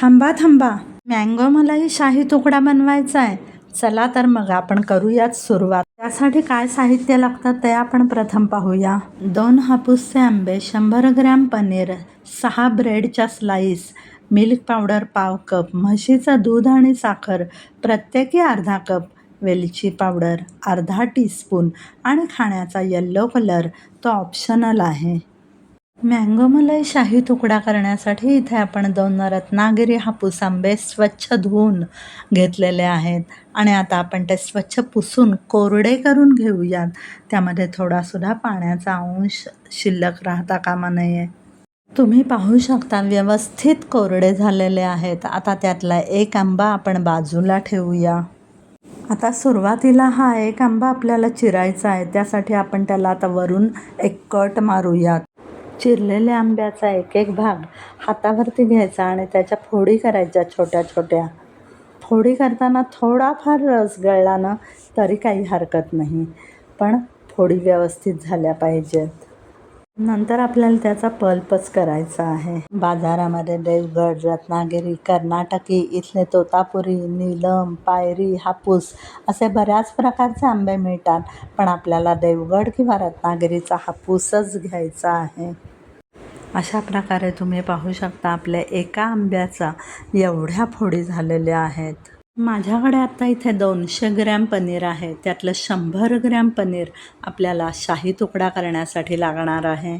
थांबा थांबा, मँगो मलाई शाही तुकडा बनवायचा आहे. चला तर मग आपण करूयात सुरुवात. त्यासाठी काय साहित्य लागतं ते आपण प्रथम पाहूया. 2 हापूसचे आंबे, 100 ग्रॅम पनीर, 6 ब्रेडच्या स्लाईस, मिल्क पावडर पाव कप, म्हशीचं दूध आणि साखर प्रत्येकी अर्धा कप, वेलची पावडर अर्धा टीस्पून आणि खाण्याचा येल्लो कलर तो ऑप्शनल आहे. मँगो मलाई शाही तुकडा करण्यासाठी इथे आपण 2 रत्नागिरी हापूस आंबे स्वच्छ धुवून घेतलेले आहेत आणि आता आपण ते स्वच्छ पुसून कोरडे करून घेऊयात. त्यामध्ये थोडासुद्धा पाण्याचा अंश शिल्लक राहता कामा नये. तुम्ही पाहू शकता व्यवस्थित कोरडे झालेले आहेत. आता त्यातला एक आंबा आपण बाजूला ठेवूया. आता सुरुवातीला हा एक आंबा आपल्याला चिरायचा आहे. त्यासाठी आपण त्याला आता वरून एक कट मारूयात. चिरलेल्या आंब्याचा एक एक भाग हातावरती घ्यायचा आणि त्याच्या फोडी करायच्या छोट्या छोट्या. फोडी करताना थोडाफार रस गळला ना तरी काही हरकत नाही, पण फोडी व्यवस्थित झाल्या पाहिजेत. नंतर आपल्याला त्याचा पल्पच करायचा आहे. बाजारामध्ये देवगड, रत्नागिरी, कर्नाटकी, इथले तोतापुरी, नीलम, पायरी, हापूस असे बऱ्याच प्रकारचे आंबे मिळतात, पण आपल्याला देवगड किंवा रत्नागिरीचा हापूसच घ्यायचा आहे. अशा प्रकारे तुम्ही पाहू शकता आपल्या एका आंब्याचा एवढ्या फोडी झालेल्या आहेत. माझ्याकडे आता इथे 200 ग्रॅम पनीर आहे. त्यातलं 100 ग्रॅम पनीर आपल्याला शाही तुकडा करण्यासाठी लागणार आहे.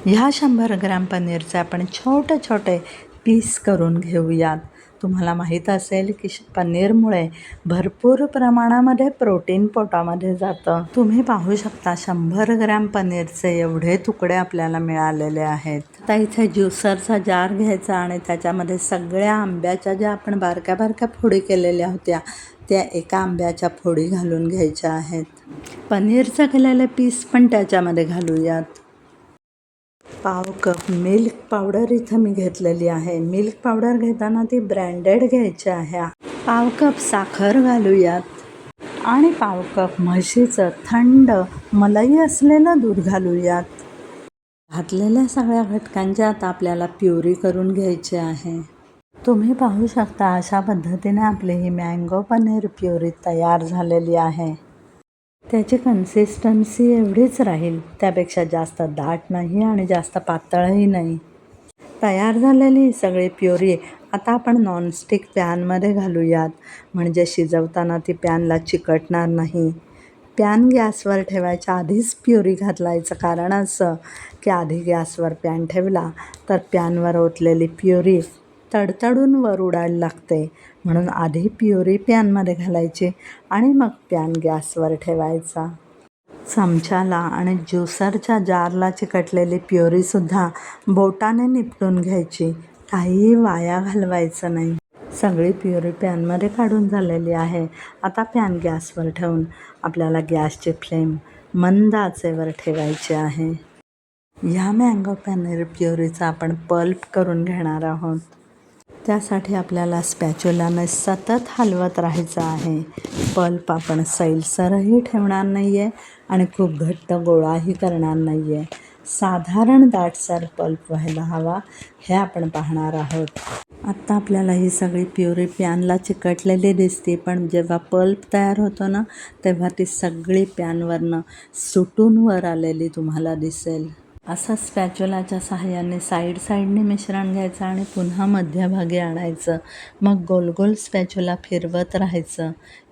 ह्या 100 ग्रॅम पनीरचे आपण छोटे छोटे पीस करून घेऊयात. तुम्हाला माहीत असेल की पनीरमुळे भरपूर प्रमाणामध्ये प्रोटीन पोटामध्ये जातं. तुम्ही पाहू शकता 100 ग्रॅम पनीरचे एवढे तुकडे आपल्याला मिळालेले आहेत. आता इथे ज्युसरचा जार घ्यायचा आणि त्याच्यामध्ये सगळ्या आंब्याच्या ज्या आपण बारक्या बारक्या फोडी केलेल्या होत्या त्या एका आंब्याच्या फोडी घालून घ्यायच्या आहेत. पनीरचं केलेले पीस पण त्याच्यामध्ये घालूयात. पाव कप मिल्क पावडर इथं मी घेतलेली आहे. मिल्क पावडर घेताना ती ब्रँडेड घ्यायची आहे. पाव कप साखर घालूयात आणि पाव कप म्हशीचं थंड मलाई असलेलं दूध घालूयात. घातलेल्या सगळ्या घटकांची आता आपल्याला प्युरी करून घ्यायची आहे. तुम्ही पाहू शकता अशा पद्धतीने आपली ही मँगो पनीर प्युरी तयार झालेली आहे. त्याची कन्सिस्टन्सी एवढीच राहील, त्यापेक्षा जास्त दाट नाही आणि जास्त पातळही नाही. तयार झालेली सगळी प्युरी आता आपण नॉनस्टिक पॅनमध्ये घालूयात, म्हणजे शिजवताना ती पॅनला चिकटणार नाही. पॅन गॅसवर ठेवायच्या आधीच प्युरी घालायचं कारण असं की आधी गॅसवर पॅन ठेवला तर पॅनवर ओतलेली प्युरी तडतडून वर उडायला लागते. म्हणून आधी प्युरी पॅनमध्ये घालायची आणि मग पॅन गॅसवर ठेवायचा. चमच्याला आणि ज्युसरच्या जारला चिकटलेली प्युरीसुद्धा बोटाने निपटून घ्यायची. काहीही वाया घालवायचं नाही. सगळी प्युरी पॅनमध्ये काढून झालेली आहे. आता पॅन गॅसवर ठेवून आपल्याला गॅसची फ्लेम मंद आचेवर ठेवायची आहे. ह्या मँगो पनीर प्युरीचा आपण पल्प करून घेणार आहोत. त्यासाठी आपल्याला स्पॅच्युलाने सतत हलवत राहायचं आहे. पल्प आपण सैलसरही ठेवणार नाही आहे आणि खूप घट्ट गोळाही करणार नाही आहे. साधारण दाटसर पल्प व्हायला हवा हे आपण पाहणार आहोत. आत्ता आपल्याला ही सगळी प्युरी पॅनला चिकटलेली दिसते, पण जेव्हा पल्प तयार होतो ना तेव्हा ती सगळी पॅनवरनं सुटून वर आलेली तुम्हाला दिसेल. असं स्पॅच्युलाच्या सहाय्याने साईडने मिश्रण घ्यायचं आणि पुन्हा मध्यभागी आणायचं. मग गोल गोल स्पॅच्युला फिरवत राहायचं.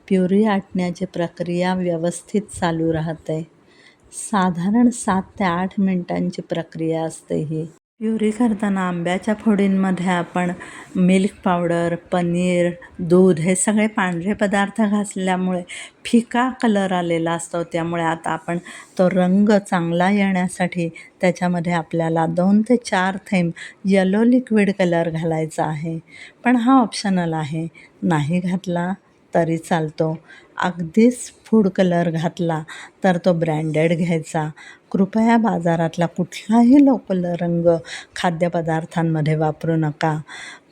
प्युरी आटण्याची प्रक्रिया व्यवस्थित चालू राहते. साधारण 7 ते 8 मिनिटांची प्रक्रिया असते ही. प्युरी करताना आंब्याच्या फोडींमध्ये आपण मिल्क पावडर, पनीर, दूध हे सगळे पांढरे पदार्थ घातल्यामुळे फिका कलर आलेला असतो. त्यामुळे आता आपण तो रंग चांगला येण्यासाठी त्याच्यामध्ये आपल्याला 2 ते 4 थेंब येलो लिक्विड कलर घालायचा आहे. पण हा ऑप्शनल आहे, नाही घातला तरी चालतो. अगदीच फूड कलर घातला तर तो ब्रँडेड घ्यायचा. कृपया बाजारातला कुठलाही लोकल रंग खाद्यपदार्थांमध्ये वापरू नका,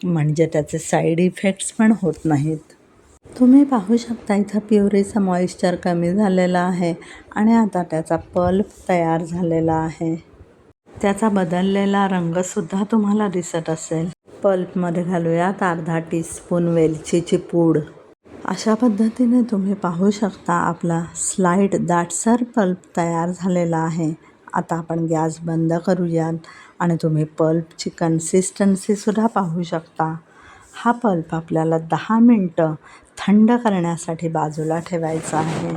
म्हणजे त्याचे साईड इफेक्ट्स पण होत नाहीत. तुम्ही पाहू शकता इथं प्युरीचं मॉइश्चर कमी झालेलं आहे आणि आता त्याचा पल्प तयार झालेला आहे. त्याचा बदललेला रंगसुद्धा तुम्हाला दिसत असेल. पल्पमध्ये घालूयात अर्धा टीस्पून वेलचीची पूड. अशा पद्धतीने तुम्ही पाहू शकता आपला स्लाईट दाटसर पल्प तयार झालेला आहे. आता आपण गॅस बंद करूयात आणि तुम्ही पल्पची कन्सिस्टन्सीसुद्धा पाहू शकता. हा पल्प आपल्याला 10 मिनटं थंड करण्यासाठी बाजूला ठेवायचा आहे.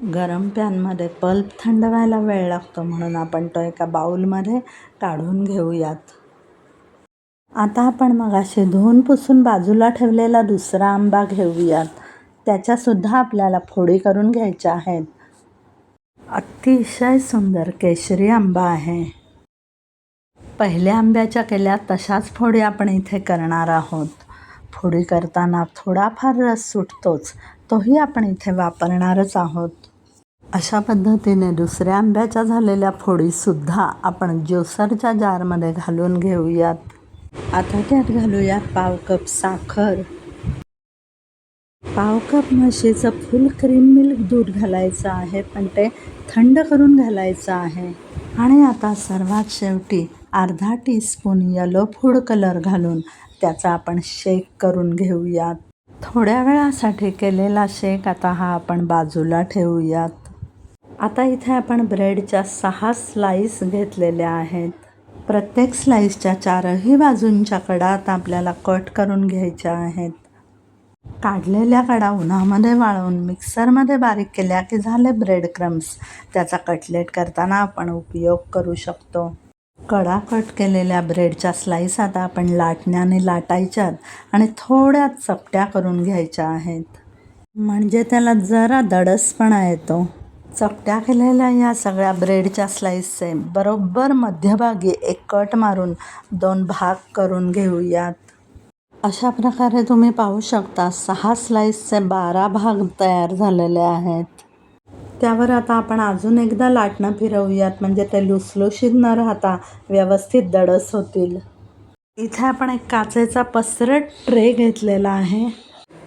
गरम पॅनमध्ये पल्प थंड व्हायला वेळ लागतो म्हणून आपण तो एका बाउलमध्ये काढून घेऊयात. आता आपण मगाशी धुवून पुसून बाजूला ठेवलेला दुसरा आंबा घेऊयात. त्याच्यासुद्धा आपल्याला फोडी करून घ्यायच्या आहेत. अतिशय सुंदर केशरी आंबा आहे. पहिल्या आंब्याच्या केल्या तशाच फोडी आपण इथे करणार आहोत. फोडी करताना थोडाफार रस सुटतोच, तोही आपण इथे वापरणारच आहोत. अशा पद्धतीने दुसऱ्या आंब्याच्या झालेल्या फोडीसुद्धा आपण ज्युसरच्या जारमध्ये घालून घेऊयात. आता त्यात घालूयात पाव कप साखर. पाव कप म्हशीचं फुल क्रीम मिल्क दूध घालायचं आहे, पण ते थंड करून घालायचं आहे. आणि आता सर्वात शेवटी अर्धा टीस्पून येलो फूड कलर घालून त्याचा आपण शेक करून घेऊयात. थोड्या वेळासाठी केलेला शेक आता हा आपण बाजूला ठेवूयात. आता इथे आपण ब्रेडच्या 6 स्लाईस घेतलेल्या आहेत. प्रत्येक स्लाईसच्या 4ही बाजूंच्या कडा आता आपल्याला कट करून घ्यायच्या आहेत. काढलेल्या कडा उन्हामध्ये वाळवून मिक्सरमध्ये बारीक केल्या की झाले ब्रेड क्रम्स. त्याचा कटलेट करताना आपण उपयोग करू शकतो. कडा कट केलेल्या ब्रेडच्या स्लाईस आता आपण लाटण्याने लाटायच्यात आणि थोड्या चपट्या करून घ्यायच्या आहेत, म्हणजे त्याला जरा दडसपणा येतो. चपट्या केलेल्या या सगळ्या ब्रेडच्या स्लाईसचे बरोबर मध्यभागी एक कट मारून 2 भाग करून घेऊयात. अशा प्रकारे तुम्ही पाहू शकता 6 स्लाईसचे 12 भाग तयार झालेले आहेत. त्यावर आता आपण अजून एकदा लाटणं फिरवूयात, म्हणजे ते लुसलुशीत न राहता व्यवस्थित दडस होतील. इथे आपण एक काचेचा पसरट ट्रे घेतलेला आहे.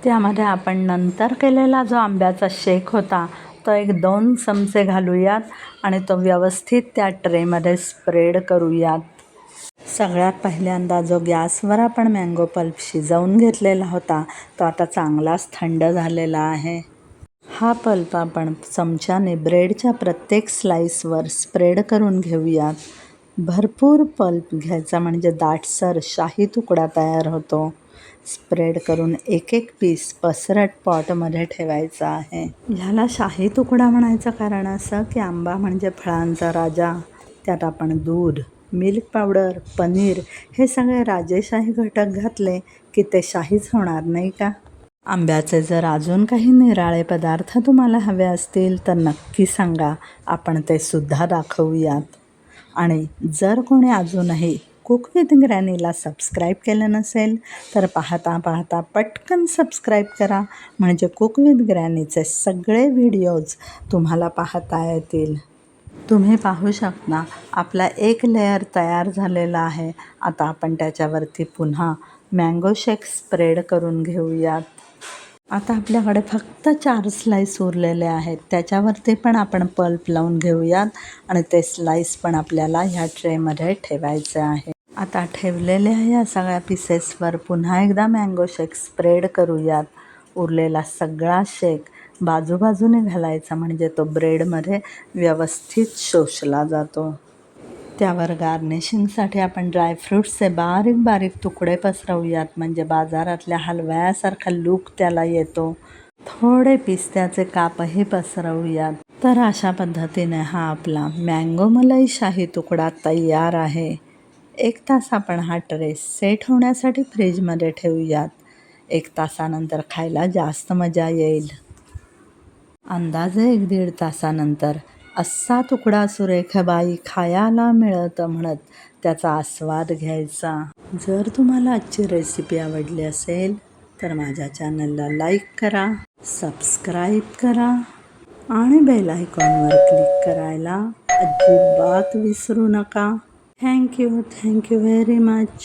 त्यामध्ये आपण नंतर केलेला जो आंब्याचा शेक होता तो एक 2 चमचे घालूयात आणि तो व्यवस्थित त्या ट्रेमध्ये स्प्रेड करूयात. सगळ्यात पहिल्यांदा जो गॅसवर आपण मँगो पल्प शिजवून घेतलेला होता तो आता चांगलाच थंड झालेला आहे. हा पल्प आपण चमच्याने ब्रेडच्या प्रत्येक स्लाईसवर स्प्रेड करून घेऊयात. भरपूर पल्प घ्यायचा म्हणजे दाटसर शाही तुकडा तयार होतो. स्प्रेड करून एक एक पीस पसरट पॉटमध्ये ठेवायचा आहे. ह्याला शाही तुकडा म्हणायचं कारण असं की आंबा म्हणजे फळांचा राजा. त्यात आपण दूध, मिल्क पावडर, पनीर हे सगळे राजेशाही घटक घातले की ते शाहीच होणार, नाही का? आंब्याचे जर अजून काही निराळे पदार्थ तुम्हाला हवे असतील तर नक्की सांगा, आपण ते सुद्धा दाखवूयात. आणि जर कोणी अजूनही कुक विथ ग्रॅनीला सबस्क्राईब केलं नसेल तर पाहता पाहता पटकन सबस्क्राईब करा, म्हणजे कुक विथ ग्रॅनीचे सगळे व्हिडिओज तुम्हाला पाहता येतील. तुम्ही पाहू शकता आपला एक लेयर तयार झालेला आहे. आता आपण त्याच्यावरती पुन्हा मँगो शेक स्प्रेड करून घेऊयात. आता आपल्याकडे फक्त 4 स्लाईस उरलेले आहेत. त्याच्यावरती पण आपण पल्प लावून घेऊयात आणि ते स्लाईस पण आपल्याला ह्या ट्रेमध्ये ठेवायचे आहे. आता ठेवलेल्या या सगळ्या पीसेसवर पुन्हा एकदा मँगो शेक स्प्रेड करूयात. उरलेला सगळा शेक बाजूबाजूने घालायचा, म्हणजे तो ब्रेडमध्ये व्यवस्थित शोषला जातो. त्यावर गार्निशिंगसाठी आपण ड्रायफ्रूट्सचे बारीक बारीक तुकडे पसरवूयात, म्हणजे बाजारातल्या हलव्यासारखा लूक त्याला येतो. थोडे पिस्त्याचे कापही पसरवूयात. तर अशा पद्धतीने हा आपला मँगो मलाई शाही तुकडा तयार आहे. 1 तास आपण हा ट्रे सेट होण्यासाठी फ्रीजमध्ये ठेवूयात. 1 तासानंतर खायला जास्त मजा येईल. अंदाजे 1-1.5 तासानंतर असा तुकडा सुरेख बाई खायला मिळतं म्हणत त्याचा आस्वाद घ्यायचा. जर तुम्हाला आजची रेसिपी आवडली असेल तर माझ्या चॅनलला लाईक करा, सबस्क्राईब करा आणि बेल आयकॉनवर क्लिक करायला अजिबात विसरू नका. Thank you very much.